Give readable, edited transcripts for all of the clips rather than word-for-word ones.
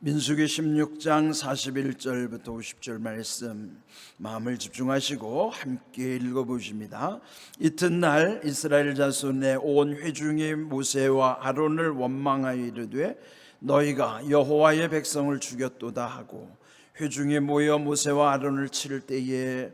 민수기 16장 41절부터 50절 말씀 마음을 집중하시고 함께 읽어보십니다. 이튿날 이스라엘 자손의 온 회중이 모세와 아론을 원망하여 이르되 너희가 여호와의 백성을 죽였도다 하고, 회중이 모여 모세와 아론을 칠 때에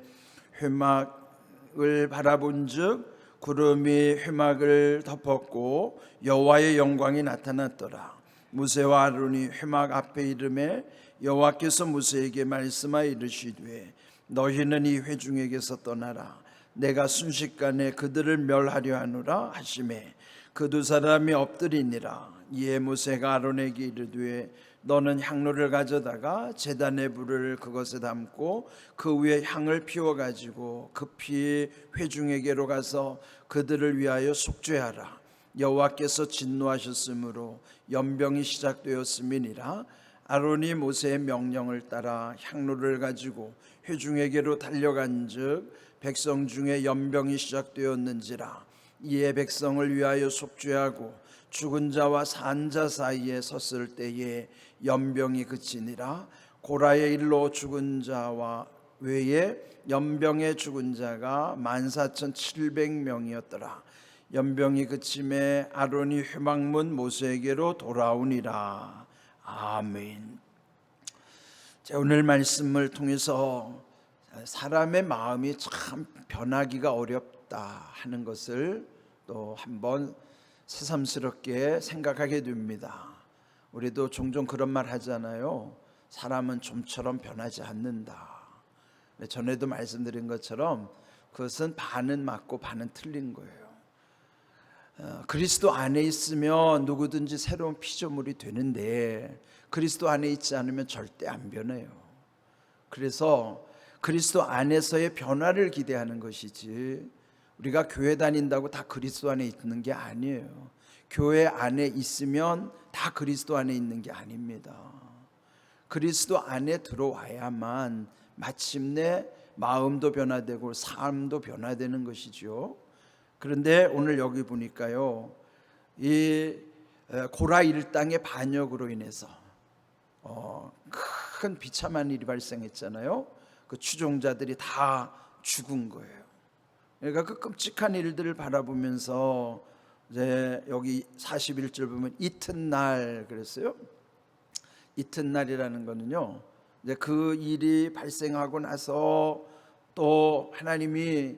회막을 바라본즉 구름이 회막을 덮었고 여호와의 영광이 나타났더라. 모세와 아론이 회막 앞에 이르매 여호와께서 모세에게 말씀하여 이르시되 너희는 이 회중에게서 떠나라. 내가 순식간에 그들을 멸하려 하노라 하시매 그 두 사람이 엎드리니라. 이에 모세가 아론에게 이르되 너는 향로를 가져다가 제단의 불을 그것에 담고 그 위에 향을 피워 가지고 급히 회중에게로 가서 그들을 위하여 속죄하라. 여호와께서 진노하셨으므로 연병이 시작되었음이니라. 아론이 모세의 명령을 따라 향로를 가지고 회중에게로 달려간즉 백성 중에 연병이 시작되었는지라. 이에 백성을 위하여 속죄하고 죽은 자와 산 자 사이에 섰을 때에 연병이 그치니라. 고라의 일로 죽은 자와 외에 연병에 죽은 자가 14,700명이었더라. 연병이 그침에 아론이 회막문 모세에게로 돌아오니라. 아멘. 자, 오늘 말씀을 통해서 사람의 마음이 참 변하기가 어렵다 하는 것을 또 한번 새삼스럽게 생각하게 됩니다. 우리도 종종 그런 말 하잖아요. 사람은 좀처럼 변하지 않는다. 전에도 말씀드린 것처럼 그것은 반은 맞고 반은 틀린 거예요. 그리스도 안에 있으면 누구든지 새로운 피조물이 되는데 그리스도 안에 있지 않으면 절대 안 변해요. 그래서 그리스도 안에서의 변화를 기대하는 것이지 우리가 교회 다닌다고 다 그리스도 안에 있는 게 아니에요. 교회 안에 있으면 다 그리스도 안에 있는 게 아닙니다. 그리스도 안에 들어와야만 마침내 마음도 변화되고 삶도 변화되는 것이죠. 그런데 오늘 여기 보니까요, 이 고라 일당의 반역으로 인해서 큰 비참한 일이 발생했잖아요. 그 추종자들이 다 죽은 거예요. 그러니까 그 끔찍한 일들을 바라보면서 이제 여기 41절 보면 이튿날 그랬어요. 이튿날이라는 거는요, 이제 그 일이 발생하고 나서 또 하나님이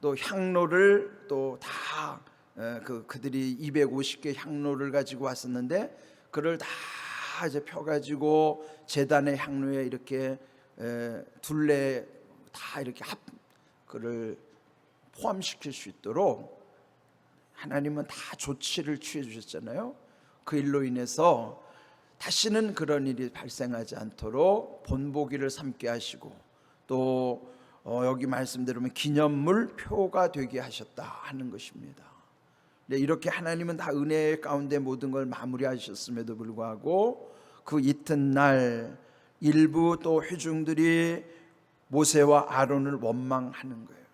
또 향로를 또 다 그들이 250개 향로를 가지고 왔었는데 그를 다 이제 펴가지고 제단의 향로에 이렇게 둘레 다 이렇게 그를 포함시킬 수 있도록 하나님은 다 조치를 취해 주셨잖아요. 그 일로 인해서 다시는 그런 일이 발생하지 않도록 본보기를 삼게 하시고 또 여기 말씀대로면 기념물 표가 되게 하셨다 하는 것입니다. 이렇게 하나님은 다 은혜 가운데 모든 걸 마무리하셨음에도 불구하고 그 이튿날 일부 또 회중들이 모세와 아론을 원망하는 거예요.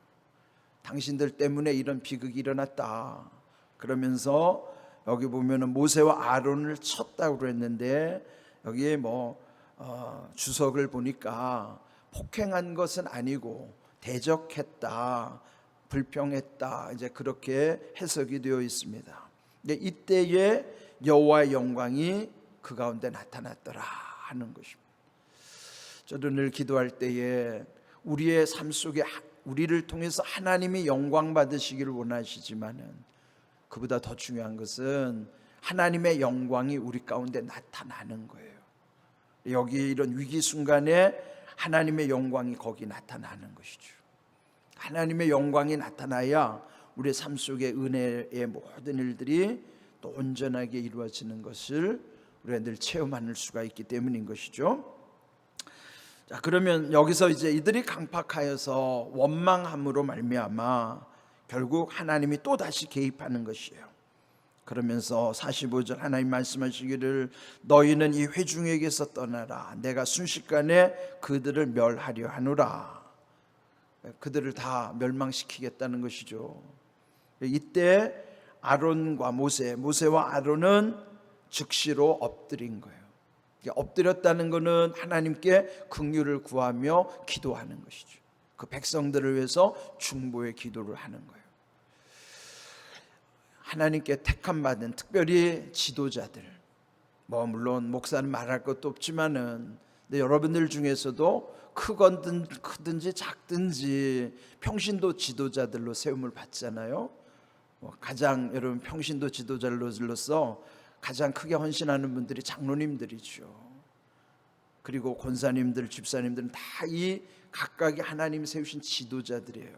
당신들 때문에 이런 비극이 일어났다. 그러면서 여기 보면은 모세와 아론을 쳤다고 그랬는데 여기에 주석을 보니까 폭행한 것은 아니고 대적했다, 불평했다, 이제 그렇게 해석이 되어 있습니다. 근데 이때에 여호와의 영광이 그 가운데 나타났더라 하는 것입니다. 저도 늘 기도할 때에 우리의 삶 속에 우리를 통해서 하나님이 영광 받으시기를 원하시지만은 그보다 더 중요한 것은 하나님의 영광이 우리 가운데 나타나는 거예요. 여기 이런 위기 순간에 하나님의 영광이 거기 나타나는 것이죠. 하나님의 영광이 나타나야 우리의 삶 속의 은혜의 모든 일들이 또 온전하게 이루어지는 것을 우리가 늘 체험할 수가 있기 때문인 것이죠. 자, 그러면 여기서 이제 이들이 강팍하여서 원망함으로 말미암아 결국 하나님이 또 다시 개입하는 것이에요. 그러면서 45절 하나님 말씀하시기를 너희는 이 회중에게서 떠나라. 내가 순식간에 그들을 멸하려 하노라. 그들을 다 멸망시키겠다는 것이죠. 이때 아론과 모세와 아론은 즉시로 엎드린 거예요. 엎드렸다는 것은 하나님께 긍휼을 구하며 기도하는 것이죠. 그 백성들을 위해서 중보의 기도를 하는 거예요. 하나님께 택함 받은 특별히 지도자들, 물론 목사는 말할 것도 없지만은 여러분들 중에서도 크든지 작든지 평신도 지도자들로 세움을 받잖아요. 가장 여러분 평신도 지도자들로서 가장 크게 헌신하는 분들이 장로님들이죠. 그리고 권사님들, 집사님들은 다 이 각각이 하나님 세우신 지도자들이에요.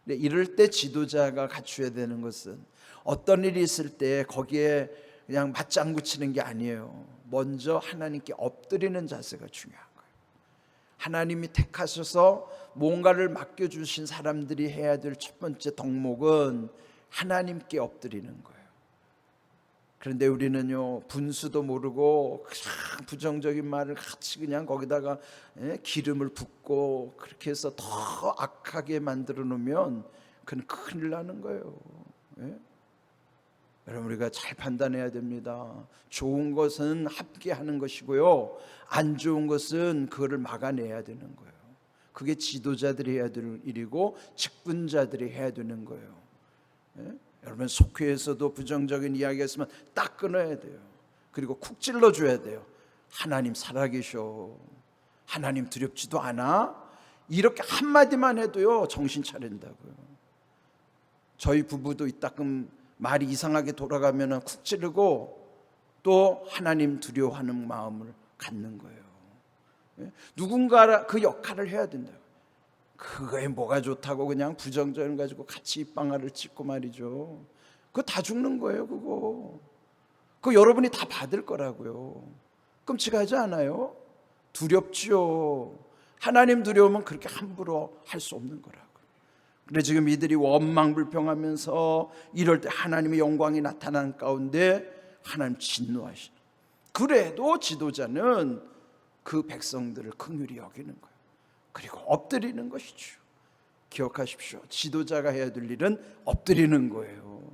근데 이럴 때 지도자가 갖춰야 되는 것은 어떤 일이 있을 때 거기에 그냥 맞장구 치는 게 아니에요. 먼저 하나님께 엎드리는 자세가 중요한 거예요. 하나님이 택하셔서 뭔가를 맡겨주신 사람들이 해야 될 첫 번째 덕목은 하나님께 엎드리는 거예요. 그런데 우리는요, 분수도 모르고 그냥 부정적인 말을 같이 그냥 거기다가 기름을 붓고 그렇게 해서 더 악하게 만들어 놓으면 그건 큰일 나는 거예요. 여러분, 우리가 잘 판단해야 됩니다. 좋은 것은 함께 하는 것이고요, 안 좋은 것은 그거를 막아내야 되는 거예요. 그게 지도자들이 해야 될 일이고 직분자들이 해야 되는 거예요. 여러분, 속회에서도 부정적인 이야기가 있으면 딱 끊어야 돼요. 그리고 쿡 찔러줘야 돼요. 하나님 살아계셔, 하나님 두렵지도 않아, 이렇게 한마디만 해도요 정신 차린다고요. 저희 부부도 이따금 말이 이상하게 돌아가면 쿡 찌르고 또 하나님 두려워하는 마음을 갖는 거예요. 누군가 그 역할을 해야 된다. 그거에 뭐가 좋다고 그냥 부정적인 가지고 같이 입방아를 찍고 말이죠. 그거 다 죽는 거예요. 그거 여러분이 다 받을 거라고요. 끔찍하지 않아요? 두렵지요. 하나님 두려우면 그렇게 함부로 할 수 없는 거라고. 그런데 지금 이들이 원망불평하면서 이럴 때 하나님의 영광이 나타나는 가운데 하나님 진노하시는. 그래도 지도자는 그 백성들을 긍휼히 여기는 거예요. 그리고 엎드리는 것이죠. 기억하십시오. 지도자가 해야 될 일은 엎드리는 거예요.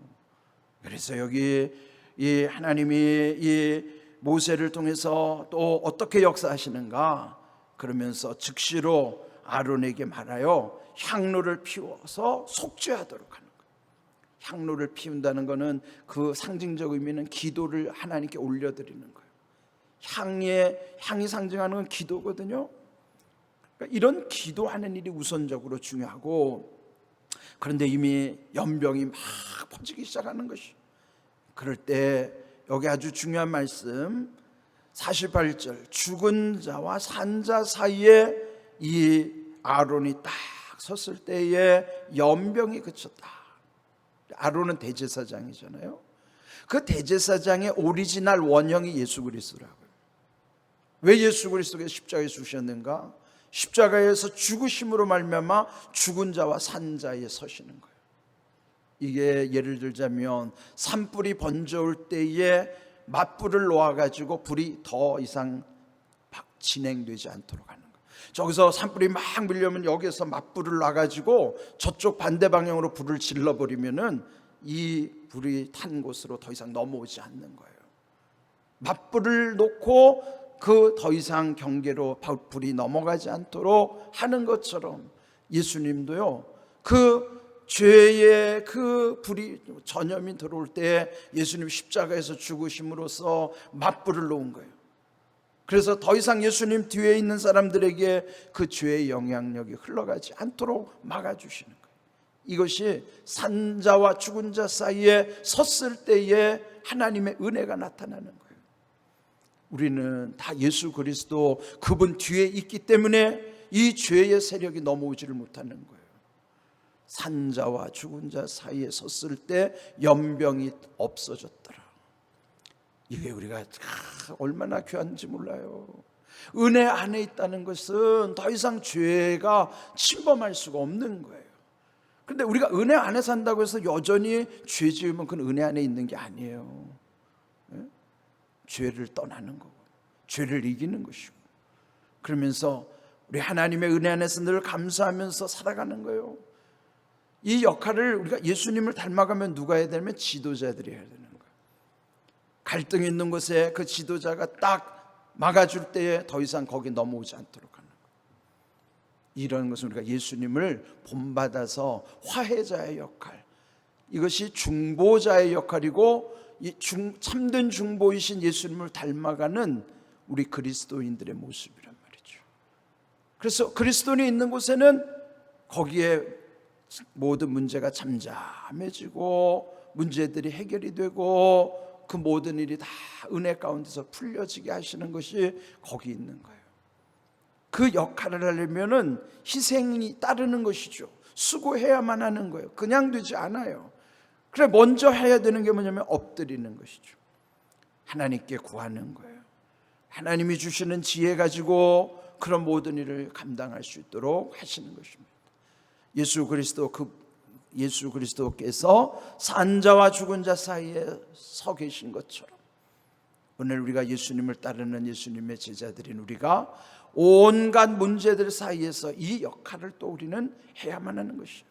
그래서 여기 이 하나님이 이 모세를 통해서 또 어떻게 역사하시는가, 그러면서 즉시로 아론에게 말하여 향로를 피워서 속죄하도록 하는 거예요. 향로를 피운다는 것은 그 상징적 의미는 기도를 하나님께 올려드리는 거예요. 향이 상징하는 건 기도거든요. 그러니까 이런 기도하는 일이 우선적으로 중요하고, 그런데 이미 연병이 막 퍼지기 시작하는 것이, 그럴 때 여기 아주 중요한 말씀 48절, 죽은 자와 산 자 사이에 이 아론이 딱 섰을 때에 연병이 그쳤다. 아론은 대제사장이잖아요. 그 대제사장의 오리지널 원형이 예수 그리스도라고요. 왜 예수 그리스도가 십자가에 죽으셨는가? 십자가에서 죽으심으로 말미암아 죽은 자와 산 자에 서시는 거예요. 이게 예를 들자면 산불이 번져올 때에 맞불을 놓아가지고 불이 더 이상 진행되지 않도록 하는 거예요. 저기서 산불이 막 밀려면 여기서 맞불을 놔가지고 저쪽 반대 방향으로 불을 질러버리면은 이 불이 탄 곳으로 더 이상 넘어오지 않는 거예요. 맞불을 놓고 그 더 이상 경계로 불이 넘어가지 않도록 하는 것처럼 예수님도요, 그 죄의 그 불이 전염이 들어올 때 예수님 십자가에서 죽으심으로써 맞불을 놓은 거예요. 그래서 더 이상 예수님 뒤에 있는 사람들에게 그 죄의 영향력이 흘러가지 않도록 막아주시는 거예요. 이것이 산자와 죽은 자 사이에 섰을 때에 하나님의 은혜가 나타나는 거예요. 우리는 다 예수 그리스도 그분 뒤에 있기 때문에 이 죄의 세력이 넘어오지를 못하는 거예요. 산자와 죽은 자 사이에 섰을 때 연병이 없어졌더라. 이게 우리가 얼마나 귀한지 몰라요. 은혜 안에 있다는 것은 더 이상 죄가 침범할 수가 없는 거예요. 그런데 우리가 은혜 안에 산다고 해서 여전히 죄 지으면 그건 은혜 안에 있는 게 아니에요. 죄를 떠나는 거고 죄를 이기는 것이고, 그러면서 우리 하나님의 은혜 안에서 늘 감사하면서 살아가는 거예요. 이 역할을 우리가 예수님을 닮아가면 누가 해야 되냐면 지도자들이 해야 되는 거예요. 갈등이 있는 곳에 그 지도자가 딱 막아줄 때에 더 이상 거기 넘어오지 않도록 하는 거예요. 이런 것은 우리가 예수님을 본받아서 화해자의 역할, 이것이 중보자의 역할이고 참된 중보이신 예수님을 닮아가는 우리 그리스도인들의 모습이란 말이죠. 그래서 그리스도인이 있는 곳에는 거기에 모든 문제가 잠잠해지고 문제들이 해결이 되고 그 모든 일이 다 은혜 가운데서 풀려지게 하시는 것이 거기 있는 거예요. 그 역할을 하려면은 희생이 따르는 것이죠. 수고해야만 하는 거예요. 그냥 되지 않아요. 그래, 먼저 해야 되는 게 뭐냐면 엎드리는 것이죠. 하나님께 구하는 거예요. 하나님이 주시는 지혜 가지고 그런 모든 일을 감당할 수 있도록 하시는 것입니다. 예수 그리스도께서 산 자와 죽은 자 사이에 서 계신 것처럼 오늘 우리가 예수님을 따르는 예수님의 제자들인 우리가 온갖 문제들 사이에서 이 역할을 또 우리는 해야만 하는 것이에요.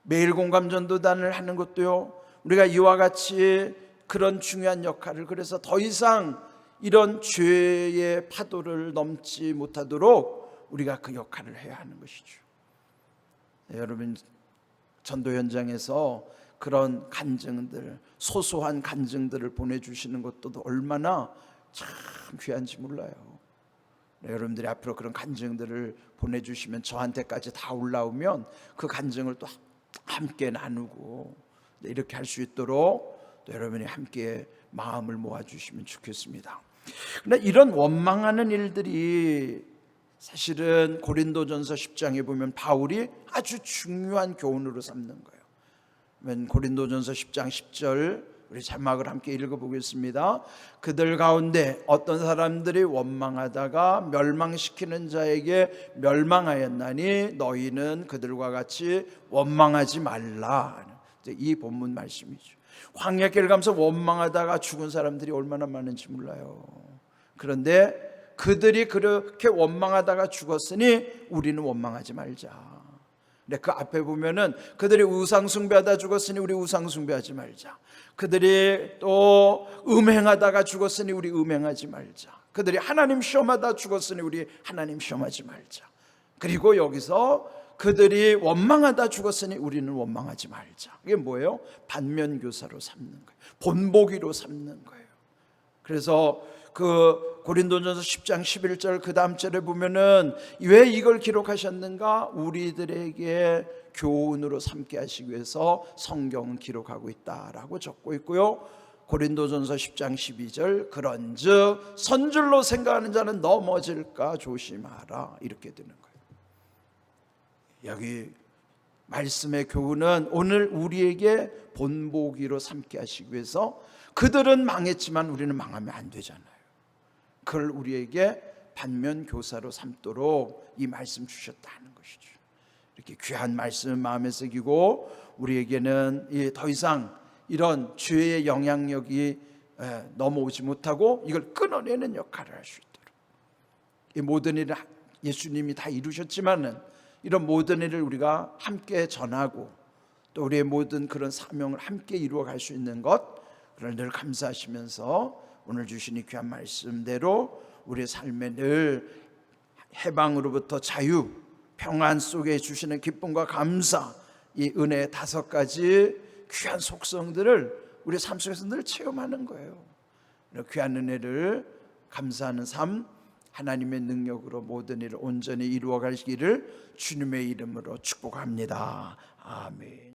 매일 공감전도단을 하는 것도요, 우리가 이와 같이 그런 중요한 역할을, 그래서 더 이상 이런 죄의 파도를 넘지 못하도록 우리가 그 역할을 해야 하는 것이죠. 네, 여러분, 전도 현장에서 그런 간증들, 소소한 간증들을 보내주시는 것도 얼마나 참 귀한지 몰라요. 네, 여러분들이 앞으로 그런 간증들을 보내주시면 저한테까지 다 올라오면 그 간증을 또 함께 나누고 이렇게 할 수 있도록 또 여러분이 함께 마음을 모아주시면 좋겠습니다. 그런데 이런 원망하는 일들이 사실은 고린도전서 10장에 보면 바울이 아주 중요한 교훈으로 삼는 거예요. 고린도전서 10장 10절 우리 자막을 함께 읽어보겠습니다. 그들 가운데 어떤 사람들이 원망하다가 멸망시키는 자에게 멸망하였나니 너희는 그들과 같이 원망하지 말라. 이 본문 말씀이죠. 광야길 가면서 원망하다가 죽은 사람들이 얼마나 많은지 몰라요. 그런데 그들이 그렇게 원망하다가 죽었으니 우리는 원망하지 말자. 근데 그 앞에 보면은 그들이 우상 숭배하다 죽었으니 우리 우상 숭배하지 말자. 그들이 또 음행하다가 죽었으니 우리 음행하지 말자. 그들이 하나님 시험하다 죽었으니 우리 하나님 시험하지 말자. 그리고 여기서 그들이 원망하다 죽었으니 우리는 원망하지 말자. 이게 뭐예요? 반면교사로 삼는 거예요. 본보기로 삼는 거예요. 그래서 그 고린도전서 10장 11절 그 다음 절에 보면은 왜 이걸 기록하셨는가? 우리들에게 교훈으로 삼게 하시기 위해서 성경은 기록하고 있다라고 적고 있고요. 고린도전서 10장 12절 그런즉 선줄로 생각하는 자는 넘어질까 조심하라, 이렇게 되는 거예요. 여기 말씀의 교훈은 오늘 우리에게 본보기로 삼게 하시기 위해서, 그들은 망했지만 우리는 망하면 안 되잖아요. 그걸 우리에게 반면교사로 삼도록 이 말씀 주셨다는 것이죠. 이렇게 귀한 말씀 마음에 새기고 우리에게는 더 이상 이런 죄의 영향력이 넘어오지 못하고 이걸 끊어내는 역할을 할 수 있도록, 이 모든 일을 예수님이 다 이루셨지만은 이런 모든 일을 우리가 함께 전하고 또 우리의 모든 그런 사명을 함께 이루어갈 수 있는 것, 그걸 늘 감사하시면서 오늘 주신 이 귀한 말씀대로 우리의 삶에 늘 해방으로부터 자유, 평안 속에 주시는 기쁨과 감사, 이 은혜의 5가지 귀한 속성들을 우리 삶 속에서 늘 체험하는 거예요. 귀한 은혜를 감사하는 삶, 하나님의 능력으로 모든 일을 온전히 이루어 가시기를 주님의 이름으로 축복합니다. 아멘.